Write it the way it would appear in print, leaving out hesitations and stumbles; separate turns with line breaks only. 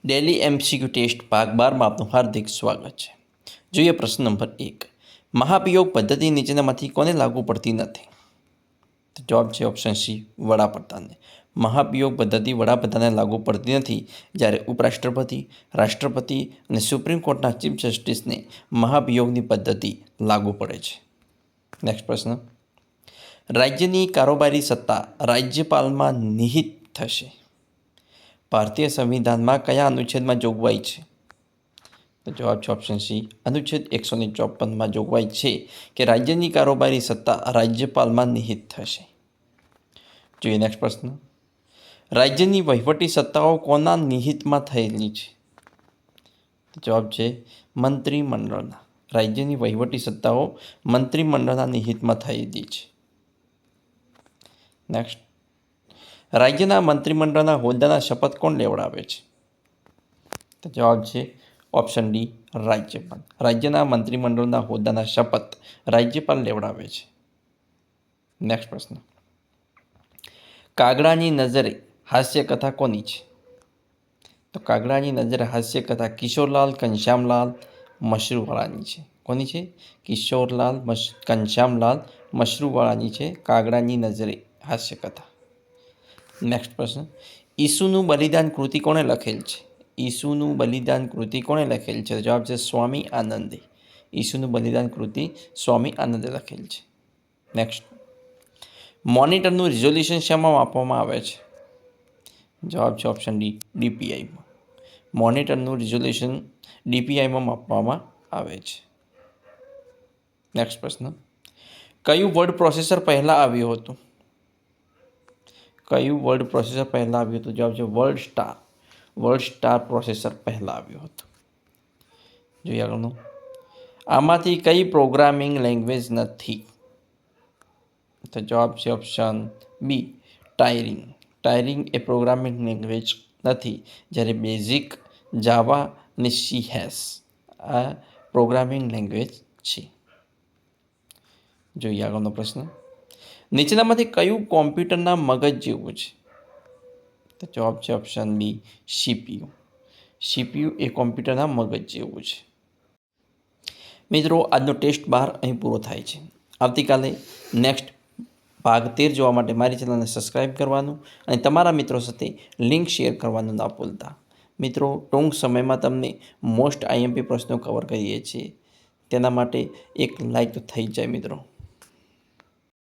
Daily MCQ test ભાગ 12માં આપનું હાર્દિક સ્વાગત છે. જોઈએ પ્રશ્ન નંબર 1. મહાભિયોગ પદ્ધતિ નીચેનામાંથી કોને લાગુ પડતી નથી? તો જવાબ છે ઓપ્શન સી, વડાપ્રધાનને. મહાભિયોગ પદ્ધતિ વડાપ્રધાનને લાગુ પડતી નથી, જ્યારે ઉપરાષ્ટ્રપતિ, રાષ્ટ્રપતિ અને સુપ્રીમ કોર્ટના ચીફ જસ્ટિસને મહાભિયોગની પદ્ધતિ લાગુ પડે છે. નેક્સ્ટ પ્રશ્ન. રાજ્યની કારોબારી સત્તા રાજ્યપાલમાં નિહિત થશે. ભારતીય સંવિધાનમાં કયા અનુચ્છેદમાં જોગવાઈ છે? તો જવાબ છે ઓપ્શન સી, અનુચ્છેદ 154માં જોગવાઈ છે કે રાજ્યની કારોબારી સત્તા રાજ્યપાલમાં નિહિત થશે. જોઈએ નેક્સ્ટ પ્રશ્ન. રાજ્યની વહીવટી સત્તાઓ કોના નિહિતમાં થયેલી છે? તો જવાબ છે મંત્રીમંડળના. રાજ્યની વહીવટી સત્તાઓ મંત્રીમંડળના નિહિતમાં થયેલી છે. નેક્સ્ટ. રાજ્યના મંત્રીમંડળના હોદ્દાના શપથ કોણ લેવડાવે છે? તો જવાબ છે ઓપ્શન ડી, રાજ્યપાલ. રાજ્યના મંત્રીમંડળના હોદ્દાના શપથ રાજ્યપાલ લેવડાવે છે. નેક્સ્ટ પ્રશ્ન. કાગડાની નજરે હાસ્યકથા કોની છે? તો કાગડાની નજરે હાસ્યકથા કિશોરલાલ ઘનશ્યામલાલ મશરૂવાળાની છે. કોની છે? કિશોરલાલ ઘનશ્યામલાલ મશરૂવાળાની છે કાગડાની નજરે હાસ્યકથા. નેક્સ્ટ પ્રશ્ન. ઈસુનું બલિદાન કૃતિ કોણે લખેલ છે? ઈસુનું બલિદાન કૃતિ કોણે લખેલ છે? જવાબ છે સ્વામી આનંદે. ઈસુનું બલિદાન કૃતિ સ્વામી આનંદે લખેલ છે. નેક્સ્ટ. મોનિટરનું રિઝોલ્યુશન શેમાં માપવામાં આવે છે? જવાબ છે ઓપ્શન ડી, ડીપીઆઈમાં. મોનિટરનું રિઝોલ્યુશન ડીપીઆઈમાં માપવામાં આવે છે. નેક્સ્ટ પ્રશ્ન. કયું વર્ડ પ્રોસેસર પહેલાં આવ્યું હતું? કયું વર્ડ પ્રોસેસર પહેલાં આવ્યું હતું? જવાબ છે word star. Word star processor પહેલાં આવ્યું હતું. જોઈએ આગળનું. આમાંથી કઈ પ્રોગ્રામિંગ લેંગ્વેજ નથી? તો જવાબ છે ઓપ્શન બી, ટાયરિંગ. ટાયરિંગ એ પ્રોગ્રામિંગ લેંગ્વેજ નથી, જ્યારે બેઝિક, જાવા અને સી હેશ આ પ્રોગ્રામિંગ લેંગ્વેજ છે. જોઈએ આગળનો પ્રશ્ન. નીચેનામાંથી કયું કોમ્પ્યુટરના મગજ જેવું છે? તો જવાબ છે ઓપ્શન બી, સીપીયુ. સીપીયુ એ કોમ્પ્યુટરના મગજ જેવું છે. મિત્રો, આજનો ટેસ્ટ 12 અહીં પૂરો થાય છે. આવતીકાલે નેક્સ્ટ ભાગ 13 જોવા માટે મારી ચેનલને સબસ્ક્રાઈબ કરવાનું અને તમારા મિત્રો સાથે લિંક શેર કરવાનું ના ભૂલતા. મિત્રો, ટૂંક સમયમાં તમને મોસ્ટ આઈએમપી પ્રશ્નો કવર કરીએ છીએ. તેના માટે એક લાઈક તો થઈ જાય મિત્રો.